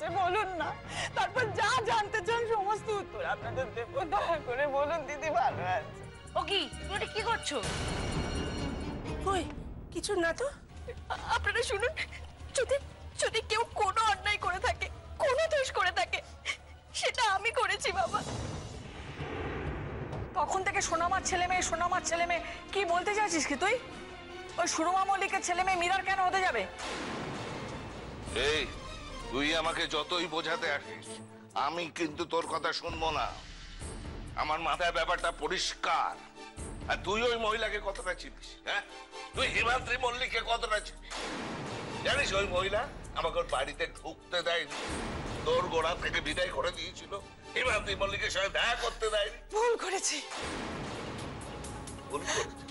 এসে বলুন না, তারপর যা জানতে চান সমস্ত উত্তর আপনাদের দেবো। দয়া করে বলুন দিদি ভালো আছে। ও কি তুমি কি করছো? কই কিছু না তো। আপনারা শুনুন, যদি যদি কেউ কোনো অন্যায় করে থাকে, কোনো দোষ করে থাকে, সেটা আমি করেছি বাবা। তখন থেকে সোনামার ছেলে মেয়ে কি বলতে চাইছিস কি তুই? ওই সুরমা মল্লিকের ছেলে মেয়ে মীরার কেন হতে যাবে? এই তুই আমাকে যতই বোঝাতে আসিস, আমি কিন্তু তোর কথা শুনবো না। আমার মাথায় ব্যাপারটা পরিষ্কার। আর তুই ওই মহিলাকে কতটা চিনিস? হ্যাঁ, তুই হিমাদ্রি মল্লিককে কতটা চিনিস? জানিস ওই মহিলা আমাকে ওর বাড়িতে ঢুকতে দেয়নি, তোর গোড়া থেকে বিদায় করে দিয়েছিল। হিমাদ্রি মল্লিকের সঙ্গে দেখা করতে দেয়নি। ভুল করেছি। ভুল করেছি?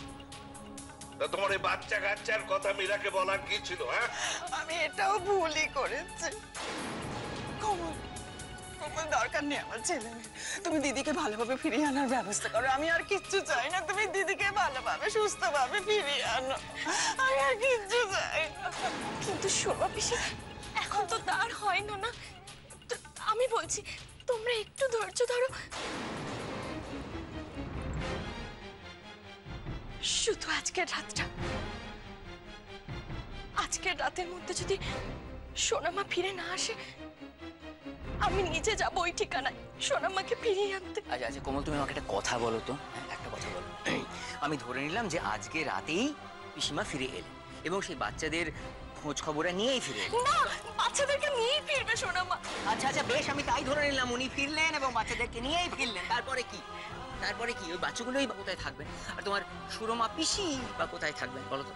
তা তোমার এই বাচ্চা কাচ্চার কথা মীরাকে বলার কি ছিল? হ্যাঁ, আমি এটাও ভুলই করেছি। কমল, কমল দরকার নেই আমার ছেলে মেয়ে। তুমি দিদিকে ভালোভাবে ফিরিয়ে আনার ব্যবস্থা করো। আমি আর কিচ্ছু চাই না। তুমি দিদিকে ভালোভাবে সুস্থভাবে ফিরিয়ে আনো। আমি আর কিচ্ছু চাই না। কিন্তু শোনো পিসি, এখন তো তার হয় না। না আমি বলছি তোমরা একটু ধৈর্য ধরো। শুধু আজকের রাতের মধ্যে যদি সোনামা ফিরে না আসে, আমি নিজে যাবো ওই ঠিকানায় সোনামাকে ফিরিয়ে আনতে। আচ্ছা আচ্ছা কোমল, তুমি আমাকে একটা কথা বলো তো। একটা কথা বলো। আমি ধরে নিলাম যে আজকে রাতেই পিসিমা ফিরে এলেন এবং সেই বাচ্চাদের খোঁজ খবরটা নিয়েই ফিরে এলেন। না, বাচ্চাদেরকে নিয়েই ফিরবে সোনামা। আচ্ছা আচ্ছা বেশ, আমি তাই ধরে নিলাম উনি ফিরলেন এবং বাচ্চাদেরকে নিয়েই ফিরলেন। তারপরে কি? ওই বাচ্চাগুলোই বা কোথায় থাকবেন? আর তোমার সুরমা পিসি বা কোথায় থাকবেন বলো তো?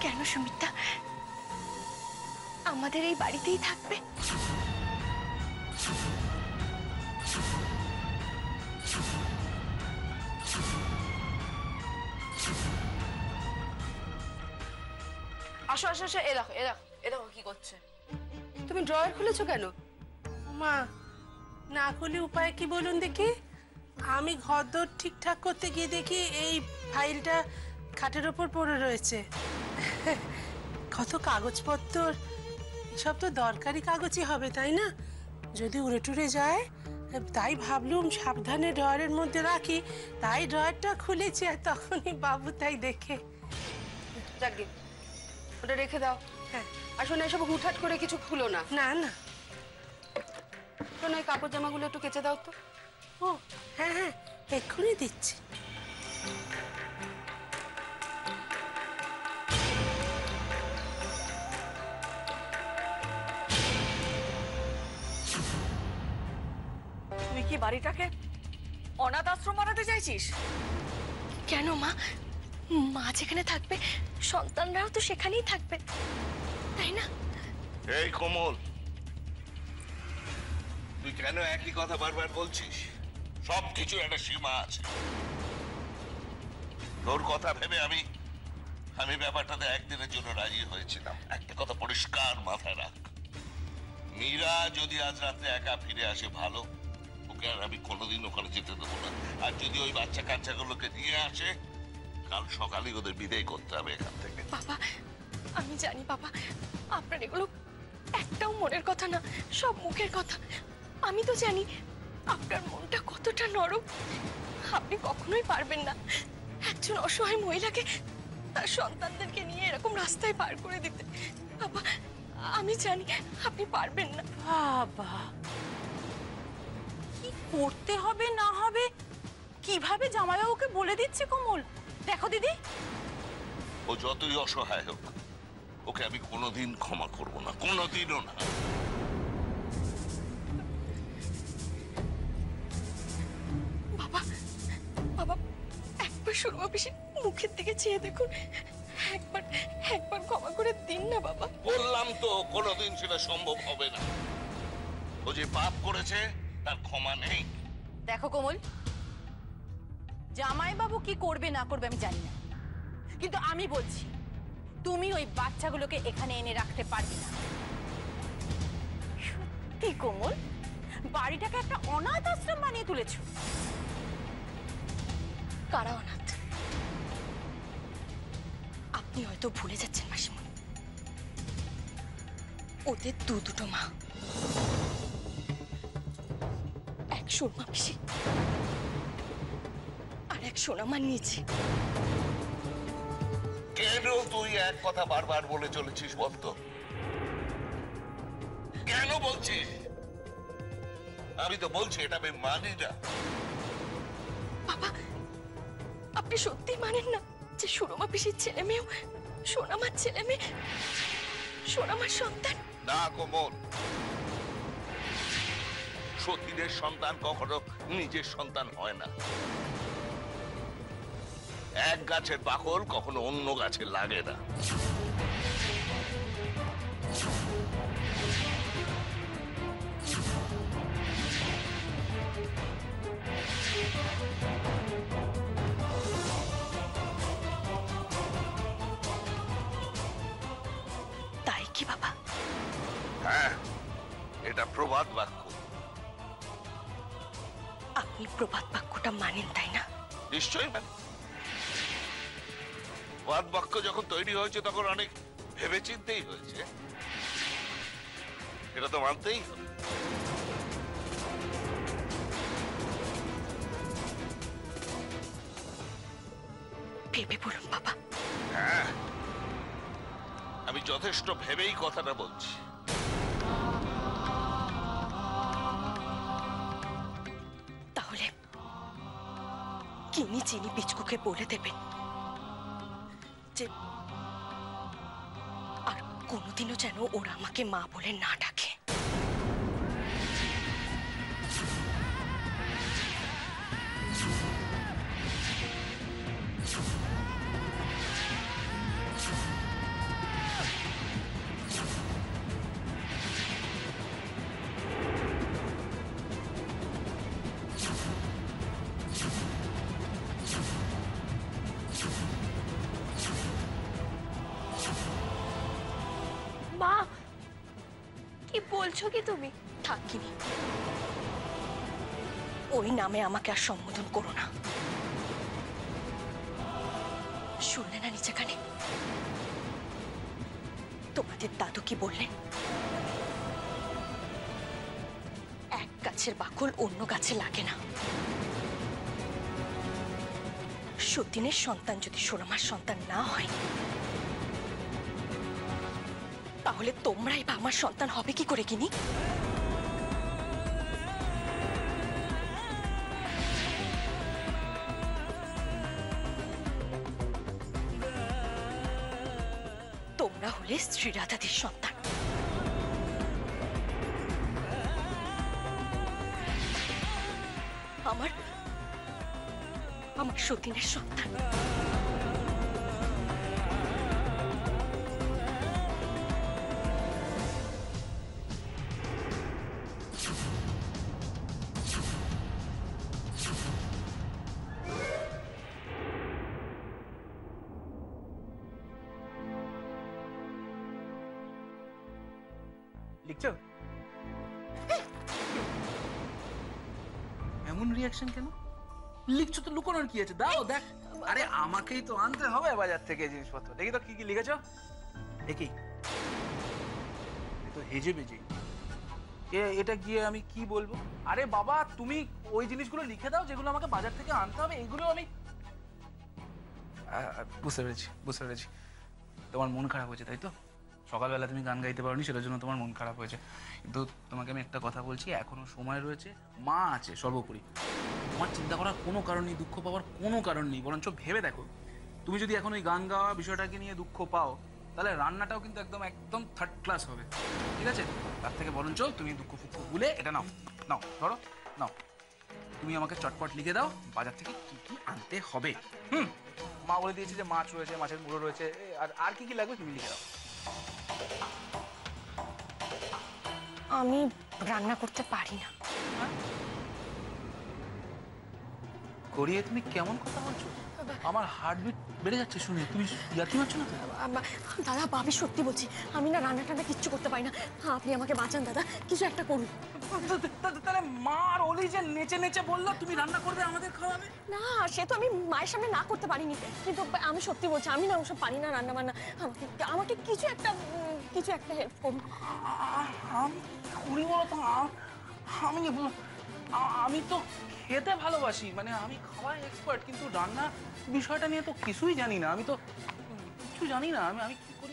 কেন সুমিত্রা? আমাদের এই বাড়িতেই থাকবে। আসো আসো আসো, এ দেখো কি করছে। তুমি ড্রয়ার খুলেছো কেন? মা, না খুলে উপায় কি বলুন দেখি? আমি ঘরদোর ঠিকঠাক করতে গিয়ে দেখি এই ফাইলটা খাটের ওপর পড়ে রয়েছে। কত কাগজপত্র, সব তো দরকারি কাগজই হবে তাই না? যদি উড়ে টুড়ে যায়, তাই ভাবলুম সাবধানে ড্রয়ারের মধ্যে রাখি। তাই ড্রয়ারটা খুলেছি, আর তখনই বাবু তাই দেখে। যাকগে, ওটা রেখে দাও। হ্যাঁ। আসলে এসব হুটহাট করে কিছু খুলো না। না না। শোনো, এই কাপড় জামাগুলো একটু কেচে দাও তো। ও হ্যাঁ হ্যাঁ, এক্ষুনি দিচ্ছি। তুই কি বাড়িটাকে অনাথ আশ্রম বানাতে চাইছিস? কেন মা? মা যেখানে থাকবে সন্তানরাও তো সেখানেই থাকবে, তাই না? এই কোমল, তুই কেন একই কথা বারবার বলছিস? সবকিছু একটা সীমা আছে। তোর কথা ভেবে আমি ব্যাপারটাতে একদিনের জন্য রাজি হয়েছিলাম। একটা কথা পরিষ্কার মাথায় রাখ, মীরা যদি আজ রাতে একা ফিরে আসে ভালো, ওকে আর আমি কোনোদিন ওখানে যেতে দেবো না। আর যদি ওই বাচ্চা কাচ্চাগুলোকে নিয়ে আসে, কাল সকালেই ওদের বিদায় করতে হবে এখান থেকে। বাবা, আমি জানি বাবা, আপনার এগুলো একটাও মনের কথা না, সব মুখের কথা। আমি তো জানি আপনার মনটা কতটা নরম। আপনি কখনোই পারবেন না একজন অসহায় মহিলাকে তার সন্তানদেরকে নিয়ে এরকম রাস্তায় পার করে দিতে। বাবা, আমি জানি আপনি পারবেন না। বাবা, কি করতে হবে না হবে কিভাবে জামাইবাবুকে বলে দিচ্ছে কমল। দেখো দিদি, ও যতই অসহায় হোক, ওকে আমি কোনোদিন ক্ষমা করব না, কোনোদিনও না। বাবা, বাবা, একবার সুরমা পিসির মুখের দিকে চেয়ে দেখুন। একবার একবার ক্ষমা করে দিন না বাবা। বললাম তো কোনোদিন সেটা সম্ভব হবে না। ও যে পাপ করেছে তার ক্ষমা নেই। দেখো কোমল, জামাইবাবু কি করবে না করবে আমি জানি না, কিন্তু আমি বলছি তুমি ওই বাচ্চাগুলোকে এখানে এনে রাখতে পারবে না। সত্যি কোমল, বাড়িটাকে একটা অনাথ আশ্রম বানিয়ে তুলেছো। কারা অনাথ? আপনি হয়তো ভুলে যাচ্ছেন মাসিমণি, ওদের দুটো মা, এক সুরমা পিসি আর এক সোনামার নিচে। কেন তুই এক কথা বারবার বলে চলেছিস বলতো? কেন বলছিস? আমি তো বলছি এটা আমি মানি না। বাবা, আপনি সত্যি মানেন না যে সুরমা পিসির ছেলে মেয়েও সোনামার ছেলে মেয়ে, সোনামার সন্তান? না কোমল, সতীনের সন্তান কখনো নিজের সন্তান হয় না। এক গাছের বাকল কখনো অন্য গাছে লাগে না। তাই কি বাবা? হ্যাঁ, এটা প্রবাদ বাক্য। আপনি প্রবাদ বাক্যটা মানেন তাই না? নিশ্চয়ই মানে। প্রবাদ বাক্য যখন তৈরি হয়েছে তখন অনেক ভেবে চিন্তেই হয়েছে, এটা তো মানতেই হবে। ভেবে বলুন বাবা। হ্যাঁ, আমি যথেষ্ট ভেবেই কথাটা বলছি। তাহলে কিনি চিনি পিচকুকে বলে দেবেন যে আর কোনোদিনও যেন ওরা আমাকে মা বলে না ডাকে। মা, কি বলছো কি তুমি? থাকিনি, ওই নামে আমাকে আর সম্বোধন করো না। শুনলে না নিচে কানে তোমাদের দাদু কি বললেন? এক গাছের বাকল অন্য গাছে লাগে না। সতীনের সন্তান যদি সোনামার সন্তান না হয়, তাহলে তোমরাই বা আমার সন্তান হবে কি করে কিনি? তোমরা হলে শ্রীরাধাদির সন্তান, আমার আমার সতীনের সন্তান। লিখছো? এমন রিয়াকশন কেন? লিখছো তো, লুকোনোর কি আছে? দাও দেখ। আরে আমাকেই তো আনতে হবে বাজার থেকে জিনিসপত্র। দেখি তো কি কি লিখেছো। দেখি, এ তো হেজে বেজে। এটা গিয়ে আমি কি বলবো? আরে বাবা, তুমি ওই জিনিসগুলো লিখে দাও যেগুলো আমাকে বাজার থেকে আনতে হবে। এগুলো আমি বুঝতে পেরেছি, বুঝতে পেরেছি। তোমার মন খারাপ হয়েছে তাই তো? সকালবেলা তুমি গান গাইতে পারোনি, সেটার জন্য তোমার মন খারাপ হয়েছে। কিন্তু তোমাকে আমি একটা কথা বলছি, এখনো সময় রয়েছে, মা আছে সর্বোপরি। তোমার চিন্তা করার কোনো কারণ নেই, দুঃখ পাওয়ার কোনো কারণ নেই। বরঞ্চ ভেবে দেখো, তুমি যদি এখন ওই গান গাওয়া বিষয়টাকে নিয়ে দুঃখ পাও, তাহলে রান্নাটাও কিন্তু একদম একদম থার্ড ক্লাস হবে, ঠিক আছে? তার থেকে বরঞ্চ তুমি দুঃখ ফুক্ষ ভুলে এটা নাও, নাও ধরো, নাও। তুমি আমাকে চটপট লিখে দাও বাজার থেকে কি কি আনতে হবে। মা বলে দিয়েছে যে মাছ রয়েছে, মাছের মুড়ো রয়েছে, আর কি কি লাগবে তুমি লিখে দাও। আমি রান্না করতে পারি না। করিয়ে তুমি কেমন কথা বলছো? আমার হার্টবিট বেড়ে যাচ্ছে শুনে। তুমি ইয়ার্কি মারছো না তো? দাদা আমি সত্যি বলছি, আমি না রান্না টান্না কিচ্ছু করতে পারি না। আপনি আমাকে বাঁচান দাদা, কিছু একটা করুন। তাহলে মার ওলি যে নেচে নেচে বললো তুমি রান্না করবে আমাদের খাওয়াবে? না সে তো আমি মায়ের সামনে না করতে পারিনি, কিন্তু আমি সত্যি বলছি আমি না ওসব পারি না রান্না বান্না। আমাকে আমাকে কিছু একটা হেল্প করুন। আমি করি বলো তো? আমি তো খেতে ভালোবাসি, মানে আমি খাওয়ায় এক্সপার্ট, কিন্তু রান্না বিষয়টা নিয়ে তো কিছুই জানি না। আমি তো কিছু জানি না। আমি কি করি?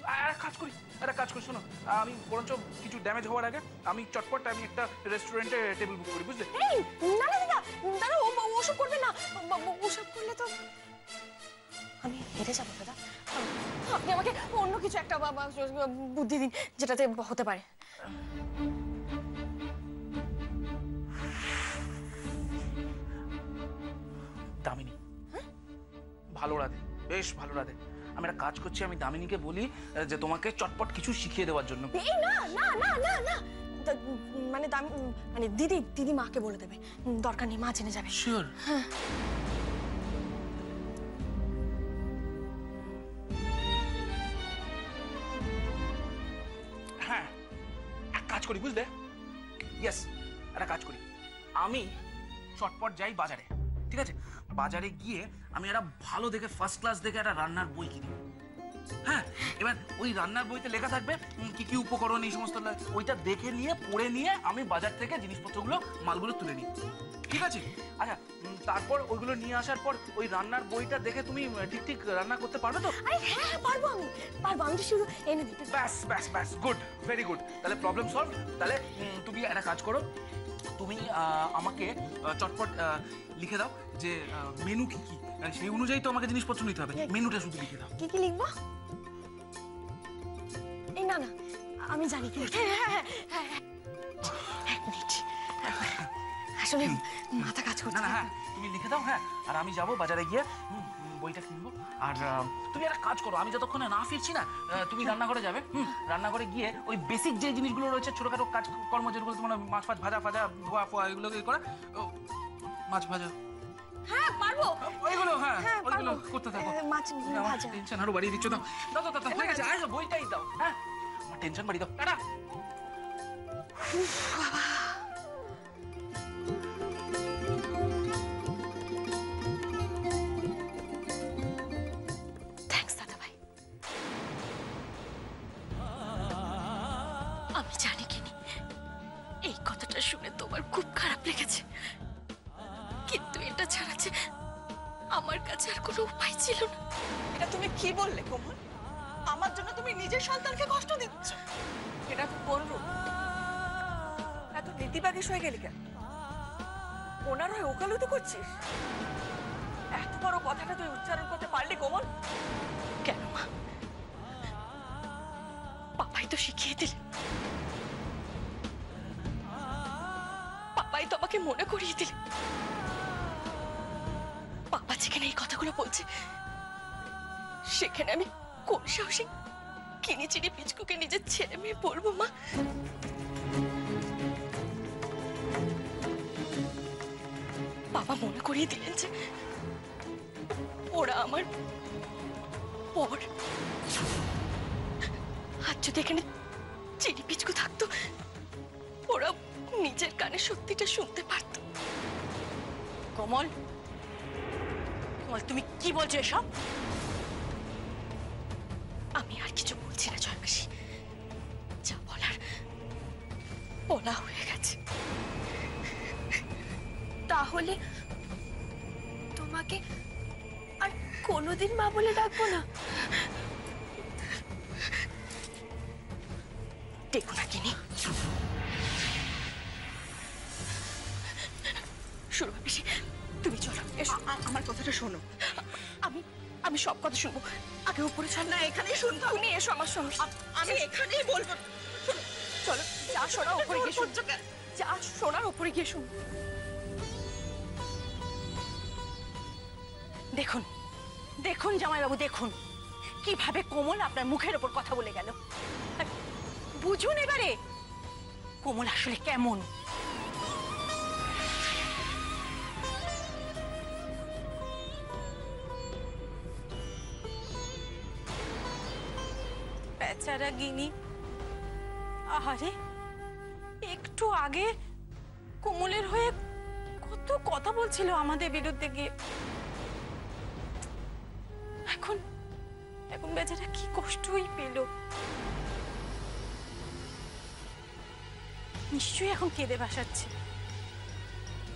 একটা কাজ করি শোনো, আমি বরঞ্চ কিছু ড্যামেজ হওয়ার আগে আমি চটপট আমি একটা রেস্টুরেন্টে টেবিল বুক করি, বুঝলে? এই না না দাদা, দাদা ওসব করবে না। ওসব করলে তো আমি হেরে যাবো দাদা। আপনি আমাকে অন্য কিছু একটা বুদ্ধি দিন যেটাতে হতে পারে। দামিনী ভালো রাধে, বেশ ভালো রাধে। আমি একটা কাজ করছি, আমি দামিনীকে বলি যে তোমাকে চটপট কিছু শিখিয়ে দেওয়ার জন্য। এই না না না না না, মানে দিদি মাকে বলে দেবে, দরকার নেই, মা জেনে যাবে। শিওর? হ্যাঁ। হ্যাঁ এক কাজ করি, বুঝলে? ইয়েস, একটা কাজ করি, আমি চটপট যাই বাজারে, ঠিক আছে? বাজারে গিয়ে আমি একটা ভালো দেখে ফার্স্ট ক্লাস দেখে একটা রান্নার বই কিনি। হ্যাঁ, এবার ওই রান্নার বইতে লেখা থাকবে কি কি উপকরণ, এই সমস্ত ওইটা দেখে নিয়ে পড়ে নিয়ে আমি বাজার থেকে জিনিসপত্রগুলো মালগুলো তুলে নিই, ঠিক আছে? আচ্ছা, তারপর ওইগুলো নিয়ে আসার পর ওই রান্নার বইটা দেখে তুমি ঠিক ঠিক রান্না করতে পারবে তো? আরে হ্যাঁ পারবো, আমি তো শুধু এনে দিতে। ব্যাস গুড, ভেরি গুড। তাহলে প্রবলেম সলভ। তাহলে তুমি একটা কাজ করো, তুমি আমাকে চটপট লিখে দাও যে মেনু কি কি, সেই অনুযায়ী তো আমাকে জিনিসপত্র নিতে হবে। মেনুটা শুধু লিখে দাও। কি কি লিখবো? এই না না, আমি জানি কি। এক মিনিট, আসলে মাথা কাজ করছে না, হ্যাঁ তুমি লিখে দাও। হ্যাঁ, আর আমি যাবো বাজারে গিয়ে বইটা কিনবো। আর তুমি একটা কাজ করো, আমি যতক্ষণে না ফিরছি না, তুমি রান্নাঘরে যাবে। রান্নাঘরে গিয়ে ওই বেসিক যে জিনিসগুলো রয়েছে, ছোটখাটো কাজ কর্ম যেগুলো তোমার মাছ ফাছ ভাজা ধোয়া ফোয়া এগুলো করে, মাছ ভাজা। হ্যাঁ পারবো ওইগুলো, হ্যাঁ ওইগুলো করতে থাকো। মাছ ভাজা। টেনশন আরো বাড়িয়ে দিচ্ছ। দাও হয়ে গেছে। আরে বইটাই দাও। হ্যাঁ, আমার টেনশন বাড়িয়ে দাও। টাটা। থ্যাঙ্কস দাদা ভাই। আমি জানি কিনি এই কথাটা শুনে তোমার খুব খারাপ লেগেছে, কিন্তু এটা ছাড়া যে আমার কাছে আর কোনো উপায় ছিল না। এটা তুমি কি বললে কোমল? আমার জন্য তুমি নিজের সন্তানকে কষ্ট দিচ্ছ? এটা তো কোন রূপ? এত নীতিবাগীশ হয়ে গেলি কেন? ওনার হয়ে ওকালতি করছিস? এত বড় কথাটা তুই উচ্চারণ করতে পারলি কোমল? কেন মা? পাপাই তো শিখিয়ে দিলেন, পাপাই তো আমাকে মনে করিয়ে দিলেন। পাপা যেখানে এই কথাগুলো বলছে, সেখানে আমি কোন সাহসে কিনে চিনি পিচকুকে নিজের ছেলে মেয়ে বলবো? মা, বাবা মনে করিয়ে দিলেন যে ওরা আমার পর। আর যদি এখানে চিনি পিচকু থাকতো, ওরা নিজের কানে সত্যিটা শুনতে পারত। কোমল, তুমি কি বলছো এসব? আমি আর কিছু বলছি না জয়মাসি, যা বলার বলা হয়ে গেছে। তাহলে তোমাকে আর কোনোদিন মা বলে ডাকবো না? দেখো না কিনি, শুরু পিসি, তুমি চলো, এসো। আমার কথাটা শোনো। আমি সব কথা শুনবো, আগে উপরে চল। না, এখানেই শুনবো। তুমি এসো আমার সঙ্গে। আমি এখানেই বলবো। চলো, যা শোনার উপরে গিয়ে শুনছো, যা শোনার উপরে গিয়ে শুন। দেখুন দেখুন জামাইবাবু, দেখুন কিভাবে কোমল আপনার মুখের ওপর কথা বলে গেল। বুঝুন এবারে কোমল আসলে কেমন। বেচারা গিনি। আহারে, একটু আগে কোমলের হয়ে কত কথা বলছিল আমাদের বিরুদ্ধে গিয়ে। এখন এখন বেচারা কি কষ্টই পেল। নিশ্চয়ই এখন কেঁদে ভাসাচ্ছে।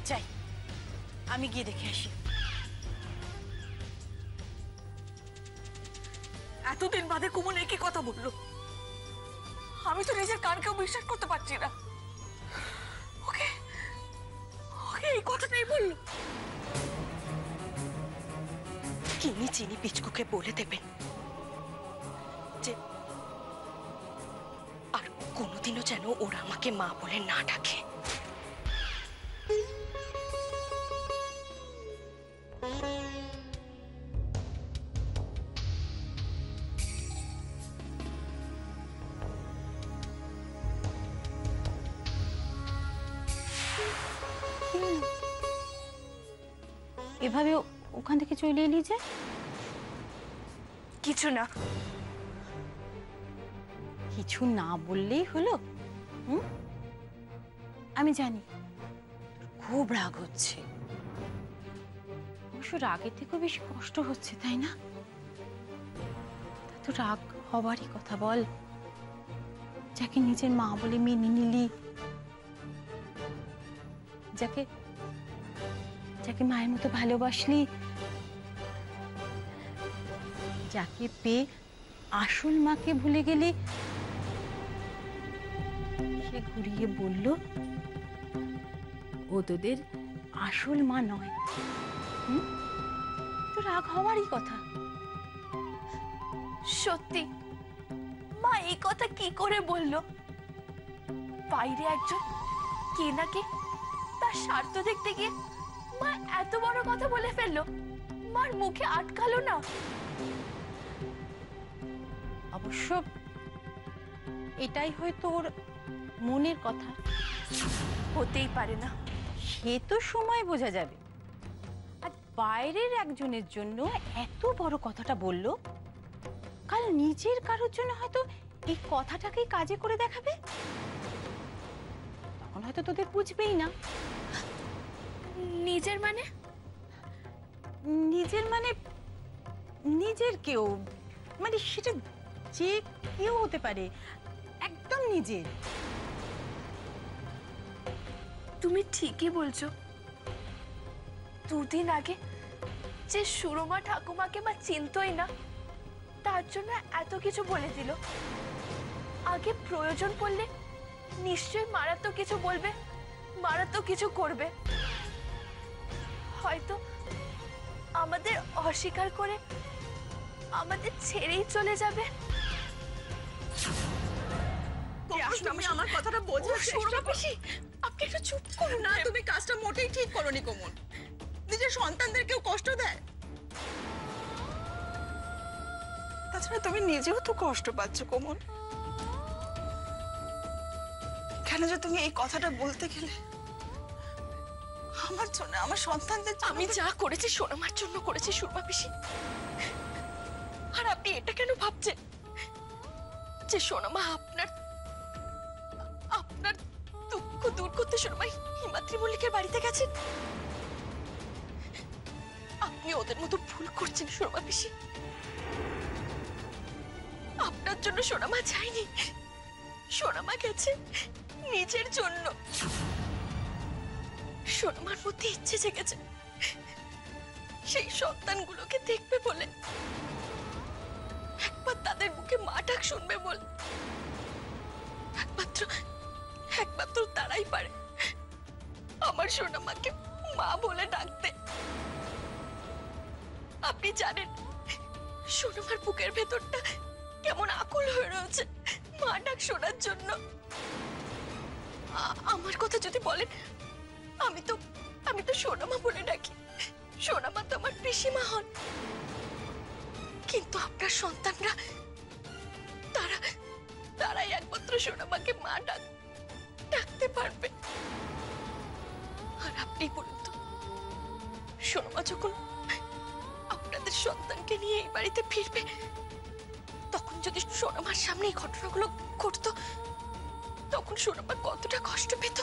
যাই, আমি গিয়ে দেখে আসি। এতদিন বাদে কুমল একই কথা বললো, আমি তো নিজের কানকেও বিশ্বাস করতে পারছি না। ওকে ওকে এই কথাটাই বললো। কিনি চিনি পিচকুকে বলে দেবেন যে আর কোনোদিনও যেন ওরা আমাকে মা বলে না ডাকে। এভাবে ওখান থেকে চলে এলি যে? কিছু না। কিছু না বললেই হলো? আমি জানি খুব রাগ হচ্ছে, অবশ্য রাগের থেকেও বেশি কষ্ট হচ্ছে, তাই না? তা তো রাগ হবারই কথা। বল, যাকে নিজের মা বলে মেনে নিলি, যাকে যাকে মায়ের মতো ভালোবাসলি, যাকে পেয়ে আসল মাকে ভুলে গেলি, সে ঘুরিয়ে বলল ও তোদের আসল মা নয়। তো রাগ হওয়ারই কথা। সত্যি মা এই কথা কি করে বললো? বাইরে একজন কে নাকি তার স্বার্থ দেখতে গিয়ে মা এত বড় কথা বলে ফেললো, মার মুখে আটকালো না। অবশ্য এটাই হয়তো ওর মনের কথা। হতেই পারে না। সে তো সময় বোঝা যাবে। আর বাইরের একজনের জন্য এত বড় কথাটা বললো, কাল নিজের কারোর জন্য হয়তো এই কথাটাকেই কাজে করে দেখাবে। তখন হয়তো তোদের বুঝবেই না। নিজের মানে? নিজের মানে নিজের কেউ, মানে সেটা যে কেউ হতে পারে, একদম নিজের। তুমি ঠিকই বলছো। দুদিন আগে যে সুরমা ঠাকুমাকে মা চিনতই না, তার জন্য এত কিছু বলে দিল। আগে প্রয়োজন পড়লে নিশ্চয়ই মারাত্মক কিছু বলবে, মারাত্মক কিছু করবে। হয়তো আমাদের অস্বীকার করে আমাদের ছেড়েই চলে যাবে। তুমি আমার কথাটা বোঝার চেষ্টা করো। আপনি একটু চুপ করুন না, তুমি কাজটা মোটেই ঠিক করোনি কোমল। নিজের সন্তানদেরকেও কষ্ট দেয়। তাছাড়া তুমি নিজেও তো কষ্ট পাচ্ছ কোমল। কেন যে তুমি এই কথাটা বলতে গেলে? আমার জন্য, আমার সন্তানদের জন্য। আমি যা করেছি সোনামার জন্য করেছি সুরমা পিসি। আর আপনি এটা কেন ভাবছেন যে সোনামা আপনার আপনার দুঃখ দূর করতে সোনামা হিমাদ্রি মল্লিকের বাড়িতে গেছেন? আপনি ওদের মতো ভুল করছেন সোনামা পিসি। আপনার জন্য সোনামা যায়নি, সোনামা গেছে নিজের জন্য। সোনামার মধ্যে ইচ্ছে জেগেছে সেই সন্তানগুলোকে দেখবে বলে, একবার তাদের মুখে মা ডাক শুনবে বলে। একমাত্র তারাই পারে আমার সোনামাকে মা বলে ডাকতে। আপনি জানেন সোনামার বুকের ভেতরটা কেমন আকুল হয়ে রয়েছে মা ডাক শোনার জন্য। আমার কথা যদি বলেন, আমি তো সোনামা বলে ডাকি। সোনামা তো আমার পিসিমা হন। কিন্তু আপনার সন্তানরা তারাই একমাত্র সোনামাকে মা ডাকতে পারবে। আর আপনি বলুন তো, সোনামা যখন আপনাদের সন্তানকে নিয়ে এই বাড়িতে ফিরবে, তখন যদি সোনামার সামনে এই ঘটনাগুলো ঘটতো তখন সোনামা কতটা কষ্ট পেত।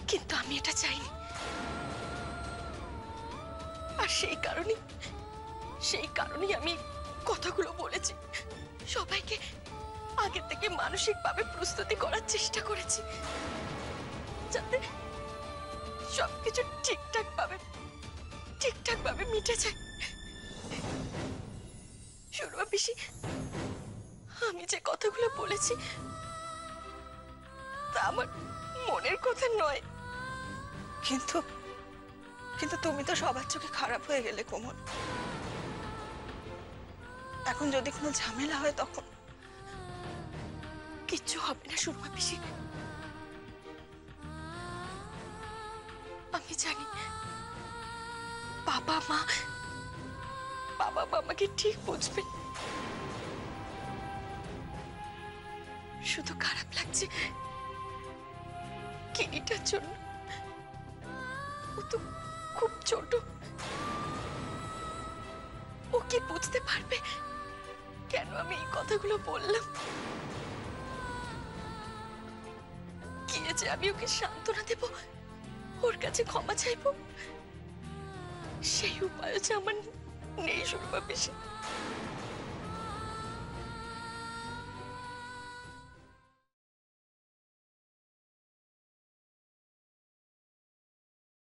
কিন্তু আমি এটা চাইনি, আর সেই কারণেই আমি কথাগুলো বলেছি। সবাইকে আগে থেকে মানসিকভাবে প্রস্তুতি করার চেষ্টা করেছি, যাতে সবকিছু ঠিকঠাক ভাবে মিটে যায়। সুরমা পিসি, আমি যে কথাগুলো বলেছি তা আমার মনের কথা নয়। কিন্তু কিন্তু তুমি তো সবার চোখে খারাপ হয়ে গেলে কোমল। এখন যদি কোনো ঝামেলা হয় তখন? কিচ্ছু হবে না সুরমা পিসি, আমি জানি বাবা মা আমাকে ঠিক বুঝবে। শুধু খারাপ লাগছে কিনিটার জন্য। ও তো খুব ছোট, ও কি বুঝতে পারবে কেন আমি এই কথাগুলো বললাম? গিয়ে যে আমি ওকে সান্ত্বনা দেব, ওর কাছে ক্ষমা চাইবো, সেই উপায় যে আমার নেই সুরমা পিসি।